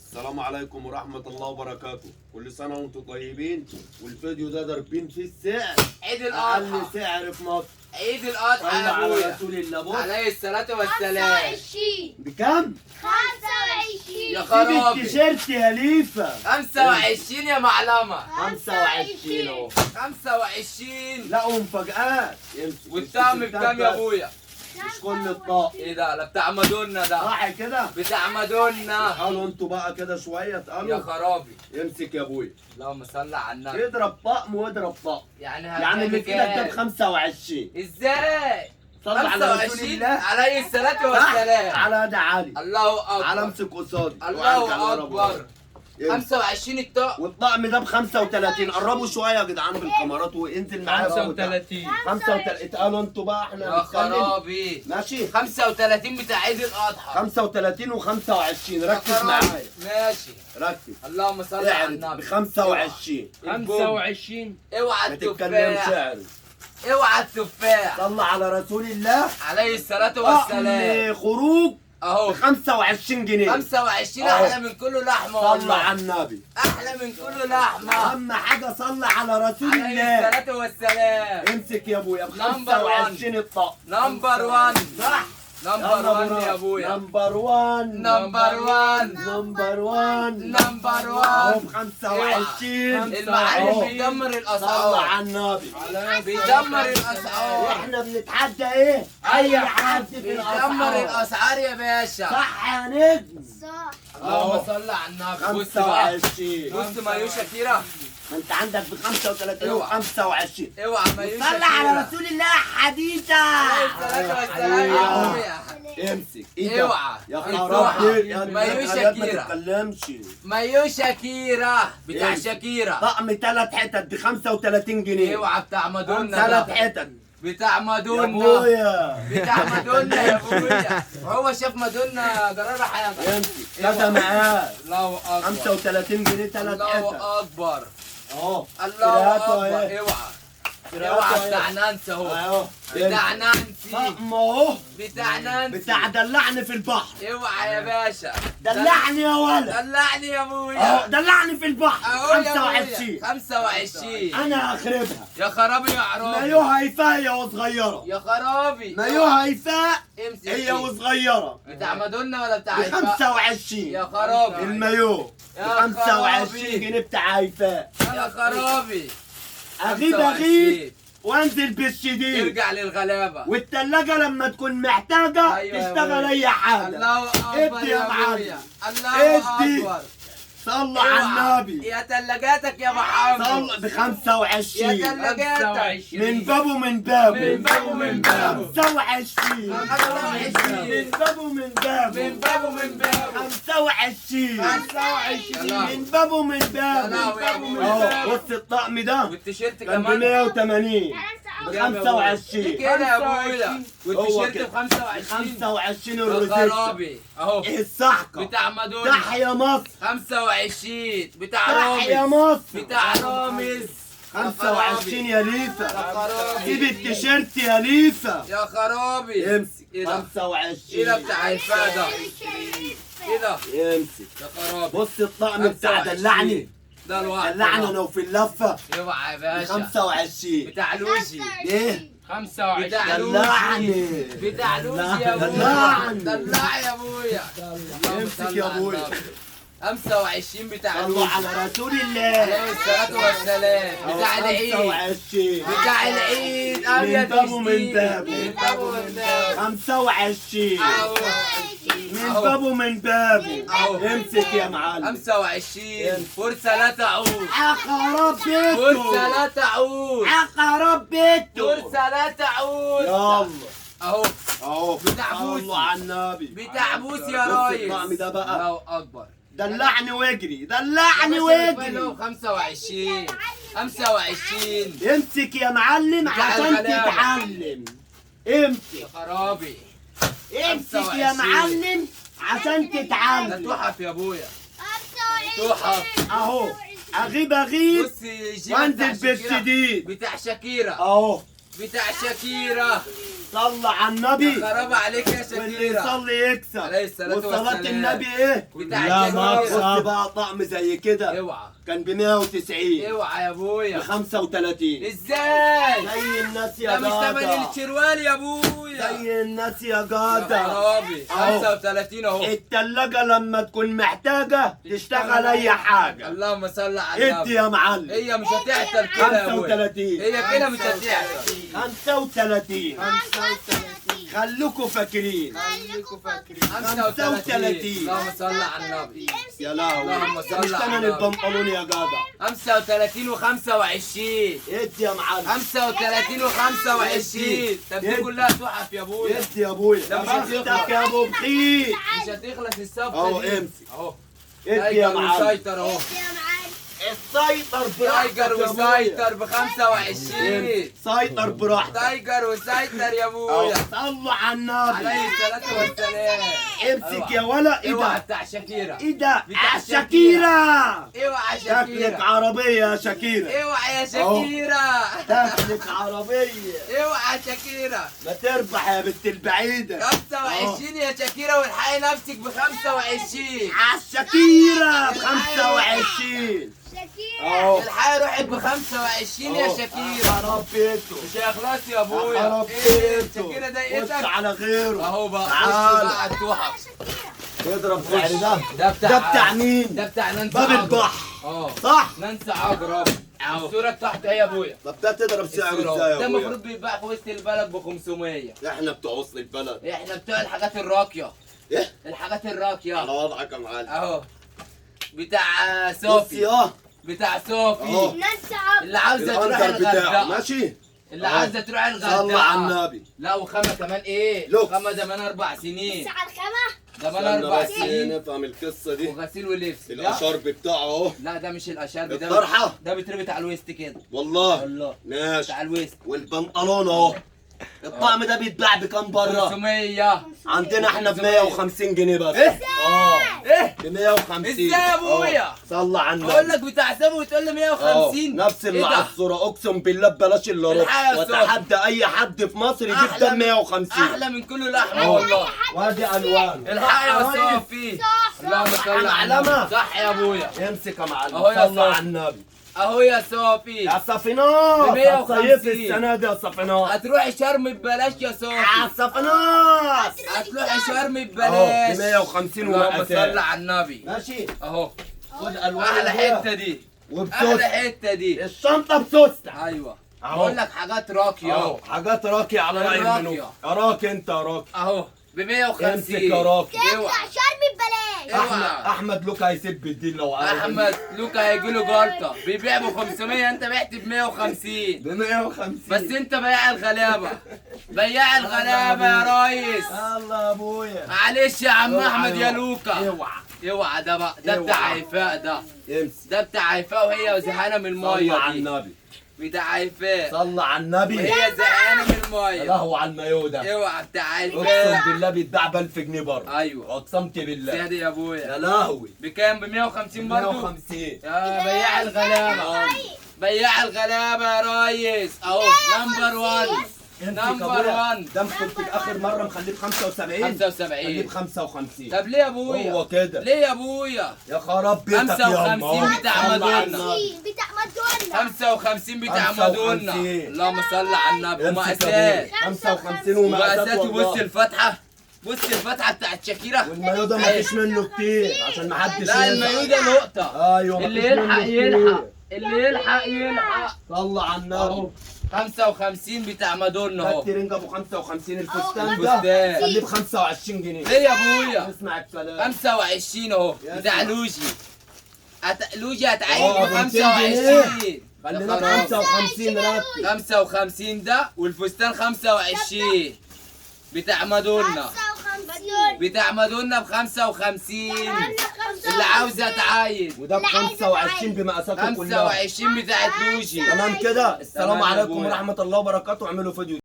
السلام عليكم ورحمة الله وبركاته، كل سنة وانتم طيبين. والفيديو ده ضاربين فيه السعر، عيد أقل الأضحى. سعر في مصر. عيد الأضحى صلى يا على أبويا رسول الله. بص عليه الصلاة والسلام. 25 بكام؟ 25 يا جيب خرابي التيشيرت يا ليفا. 25 يا معلمة. 25 اهو. 25 لا ومفاجآت. والطعم بكام يا أبويا؟ مش كل الطاقم. إيه ده؟ لا بتاع مادونا ده. صح كده؟ بتاع مادونا. قالوا انتوا بقى كده شوية يا اتقالوا. خرابي امسك يا ابويا. اللهم صل على النبي. اضرب طقم واضرب طقم. يعني يعني اللي في ايدك ده ب 25. ازاي؟ صلى على رسول 25 الله. عليه الصلاة صح؟ والسلام. على ده عالي. الله على أكبر. امسك قصادي. الله أكبر. 25 الطقم. والطقم ده ب 35. قربوا شويه يا جدعان بالكاميرات وانزل معايا. 35 35. اتقالوا انتوا بقى احنا يا بنتكلم. خرابي. ماشي. 35 بتاع عيد الأضحى. 35 و25. يا ركز خرابي. معايا. ماشي. ركز. اللهم صل على اعرض ب النبي. 25. 25 اوعى ما تتكلمش التفاح. اعرض. اوعى التفاح. صلى على رسول الله. عليه الصلاة والسلام. طقم خروج ب اهو 25 جنيه. 25 أهو. احلى من كله لحمة صلى والله. على النبي. احلى من كله لحمة. اهم حاجه صلى على رسول عليه الله. الصلاة والسلام. امسك يا ابويا ب نمبر 25 الطقم. نمبر 1. صح. نمبر 1 يا ابويا. نمبر 1. نمبر 1. نمبر 1. نمبر اهو 1. ب 25. المعلم أهو. بيدمر صلى الاسعار. على النبي. بيدمر الاسعار. احنا بنتحدى ايه؟ اي حد في بيدمر الاسعار. الاسعار يا باشا. صح يا نجم. صح اللهم صل على النبي. بص بقى. 25. بص مايو شاكيرا. ما انت عندك ب 35 و اوعى. 25. اوعى مايو شاكيرا. صلى على رسول الله حديثة. عليه الصلاة والسلام يا ابويا. امسك ايدك. اوعى. يا اوعى. خرابي يا مايو الغلاب ما شاكيرا. تتكلمش. مايو شاكيرا بتاع امسك. شاكيرا. طقم 3 حتت ب 35 جنيه. اوعى بتاع مادونا 3 ده. حتت بتاع يا مادونا. ابويا. بتاع مادونا يا ابويا. هو شاف مادونا جرار حاجه. امسك كذا معاه. الله اكبر. 35 جنيه 3 الله حتت اكبر. اهو. الله كرهاته اكبر. اهي. اوعى. كرهاته اوعى اهي. بتاع نانسي اهو. اهو. بتاع نانسي. طقم اهو. بتاع نانسي. بتاع دلعني في البحر. اوعى يا باشا. دلعني يا ولد. دلعني يا اهو ابويا. دلعني في البحر. اهو يا 25. ابويا. 25. انا اخربها. يا خرابي يا عرابي. مايوها هيفاء وصغيره. يا خرابي. مايوها هيفاء امسك هي فيه. وصغيره. بتاع مادونا ولا بتاع ب هيفاء؟ 25. يا خرابي. المايو ب يا 25 خرابي. جنيه بتاع هيفاء. يا خرابي. اغيب 25. وانزل بالشديد. يرجع للغلابه. والتلاجة لما تكون محتاجة أيوة يا تشتغل أبويا. أي حاجة. الله اكبر ادي يا يا معلم. ابويا. الله ادي. اكبر. صلى على اوعى. النبي. يا تلاجاتك يا محمد. صلى ب يا 25. تلاجاتك. من بابه من بابه. من بابه من بابه. 25. 25. من بابه من بابه. من بابه من بابه. 25. 25. من بابه من يا بابه. لهوي يا أبويا. اهو بص الطقم ده والتيشيرت كان ب كمان 180 ب ليه 25. كده يا ابويا. والتيشيرت كده. ب 25. 25 يا الروزيتا. خرابي اهو. ايه الصحقة. بتاع مادونا. تحيا مصر. 25 بتاع تحيا رامز. مصر. بتاع رامز. 25 يا يا ليفا. خرابي. جيب التيشيرت يا ليفا. يا خرابي. امسك ايه ده؟ 25. ايه ده بتاع هيفاء ده؟ ايه ده؟ امسك. يا خرابي. بص الطقم بتاع 25. دلعني. ده الواحد. دلعني انا وفي اللفة اوعى يا ب باشا. 25. بتاع لوجي. ايه؟ 25 بتاع دلعني. بتاع لوجي يا ابويا. دلعني. دلع يا ابويا. امسك يا ابويا. 25 بتاع صلوا لوجي. على رسول عليه الله. الصلاة والسلام. بتاع العيد. 25. بتاع العيد. من ابيض بابه من وجديد. بابه. من بابه من بابه. 25. اهو. من أهو. بابه من بابه. أهو. امسك يا معلم. 25 فرصة لا تعود. عقرب بيته. فرصة لا تعود. عقرب بيته. فرصة لا تعود. يلا اهو. اهو بتاع بوسي. صلوا على النبي. بتاع بوسي يا بص ريس. الطقم ده بقى. الله اكبر. دلعني واجري. دلعني واجري. 25 25 امسك يا معلم بتاع عشان الغلابة. تتعلم. يا امسك. خرابي. امسك يا 25. معلم عشان ده تتعلم. تحف يا ابويا. 25 اهو اغيب اغيب بص جيب وانزل بتاع شاكيرا. بالشديد. بتاع شاكيرا. اهو بتاع شاكيرا. صلى على النبي. خراب عليك يا واللي شكيرة. يصلي يكسب. عليه الصلاة وصلاة والسلام. النبي ايه؟ بتاع لا ما الشكيرة. بص بقى طقم زي كده اوعى كان ب 190 اوعى يا ب ابويا. 35 ازاي؟ زي الناس يا ده مش ثمن جدع. الشروال يا ابويا. زي الناس يا يا جدع. خرابي. أهو. 35 اهو. التلاجة لما تكون محتاجة تشتغل أي حاجة. اللهم صل على ادي النبي. يا معلم. هي مش هتعطل كده يا ابويا. 35 هي كده مش هتعطل. 35 35 خلوكوا فاكرين. خليكوا فاكرين 35. اللهم صل على النبي. يا لهوي اللهم صل مش على ثمن النبي. البنطلون يا جدع. 35 و25. ادي يا معلم. 35 و25. طب دي كلها تحف يا ابويا. ادي يا ابويا. ده مش بختك يا ابو بخيت. مش هتخلص الصفقه اهو دي. امسك. اهو. ادي يا تايجر معلم. وسيطر اهو. يا معلم السيطر براحتك تايجر يا أبويا. وسيطر ب 25. سيطر براحتك. تايجر وسيطر يا اهو ابويا. صلوا على النبي. عليه الصلاه والسلام. امسك يا ولا ايه اوعى ده؟ بتاع شاكيرا. ايه ده؟ بتاع شاكيرا. اوعى شكلك شاكيرا. عربية يا شاكيرا. اوعى يا شاكيرا. شكلك عربية. اوعى شاكيرا. ما تربح يا بنت البعيدة. 25 يا شاكيرا والحقي نفسك ب 25. عالشاكيرا ب 25. شكيرة اهو الحقي روحك ب 25 يا شاكيرا. خراب بيته. مش هيخلص يا ابويا. خراب ايه بيته. شاكيرا خش ضايقتك؟ على غيره. اهو بقى. خش تعال. بقى على التحف. اضرب سعر ده. ده بتاع ده بتاع مين؟ ده بتاع نانسي باب عجرم. البحر. اه صح؟ نانسي عجرم. الصورة تحت اهي يا ابويا. طب ده تضرب سعره الصورة ازاي اهو. ده يا ابويا؟ المفروض بيتباع في وسط البلد ب 500. احنا بتوع وسط البلد. احنا بتوع الحاجات الراقية. ايه؟ الحاجات الراقية. على وضعك يا معلم. اهو. بتاع بص صوفي. يا بتاع أهو. صوفي. ناس عب اللي عاوزة تروح العنتر بتاعه الغردقة. ماشي؟ اللي أهو. عاوزة تروح الغردقة. صلى على النبي. لا وخامة كمان ايه؟ لوكس. خامة زمان 4 سنين. على الخامة زمان استنى 4 بس سنين. نفهم القصة دي. وغسيل ولبس. لا. الاشارب بتاعه اهو. لا ده مش الاشارب ده. الطرحة؟ ده بيتربط على الويست كده. والله والله. ماشي. على الويست. والبنطلون اهو. الطقم ده بيتباع بكام بره؟ 500. عندنا احنا ب 150 جنيه بس. ايه؟ اه ايه؟ ب 150. ازاي يا ابويا؟ أهو. صلى على النبي. اقول لك بتاع سامي وتقول لي أهو. 150. نفس اللي إيه على ده؟ الصورة اقسم بالله ببلاش الا الحقيقة ربع. يا صاحبي. واتحدى اي حد في مصر يجيب أحلى ده 150. احلى من كل لحمه والله. وادي الوان. الحق يا صح يا صافي. صح. اللهم صل على معلمة. النبي. صح يا ابويا. امسك يا معلم. أهو يا صلى صاحبي. على النبي. اهو يا صافي. يا صفينات. ب 150. هتصيف السنة دي يا صفينات. هتروحي شرم ببلاش يا يا صافي. صفينات. هتروحي شرم اهو ب ببلاش. 150 اللهم صل ومقاسات. على النبي. ماشي. اهو. خد الوان. احلى حته دي. احلى وبسوست. حته دي. الشنطة بسوستة. ايوه. أهو. بقول لك حاجات راقيه اهو اهو. حاجات راقية على رأي راقية. المنو. اراك انت يا راقي. اهو ب امسك 150. يا راقي. اوعى. شرب ببلاش اوعى. احمد لوكا هيسب الدين لو عارف. احمد لوكا هيجي له جلطه. بيبيع ب 500 انت بعت ب 150. ب 150. بس انت بياع الغلابه. بياع الغلابه يا ريس. الله يا ابويا. معلش يا عم اوعى احمد يا اوعى. لوكا. اوعى. اوعى ده بقى. ده بتاع اوعى. هيفاء ده. امسك. ده بتاع هيفاء وهي زهقانه من صلى الميه على دي. النبي. بتاع هيفاء صلى على النبي. وهي زهقانه من الميه. لهو على المايو ده. اوعى بتاع اقسم هيفاء. بالله بيتباع ب 1000 جنيه بره. ايوه. اقسمت بالله. سيادي يا ابويا. يا لهوي. بكام؟ ب 150 برضه؟ 150. يا بياع الغلابه. بياع الغلابه يا ريس. اهو نمبر 1. نمبر 1. ده كنت اخر مره مخليه ب 75. 75. خليه ب 55. طب ليه يا ابويا؟ هو كده. ليه يا ابويا؟ يا خراب بيتك يا 55 بتاع مادونا. بتاع مادونا 55 بتاع 55. مادونا. اللهم صل على النبي. امسك يا ومقاسات. ابويا. 55 ومقاسات ومقاسات. وبص والله. الفتحه. بص الفتحه بتاعت شاكيرا. والمايو ده مفيش منه كتير عشان ما حدش لا يزعل. المايو ده نقطه. ايوه اللي مفيش منه يلحق كتير. يلحق. اللي يلحق يلحق. صلى على النبي. 55 بتاع مادونا ده اهو. الترنجة ابو 55. الفستان الفستان. ده خليه ب 25 جنيه. ليه يا ابويا؟ اسمع الكلام. 25 اهو. يا بتاع سلام. لوجي. لوجي هتعين اه، ب ب 25. خلينا ب 55 راتب. 55 ده والفستان 25 بتاع مادونا. بتاع مادونا ب 55. اللي عاوزه تعاين. وده ب 25 بمقاساته كلها. 25 بتاعت لوجي. تمام كده. السلام تمام يا عليكم أبويا. ورحمة الله وبركاته. اعملوا فيديو.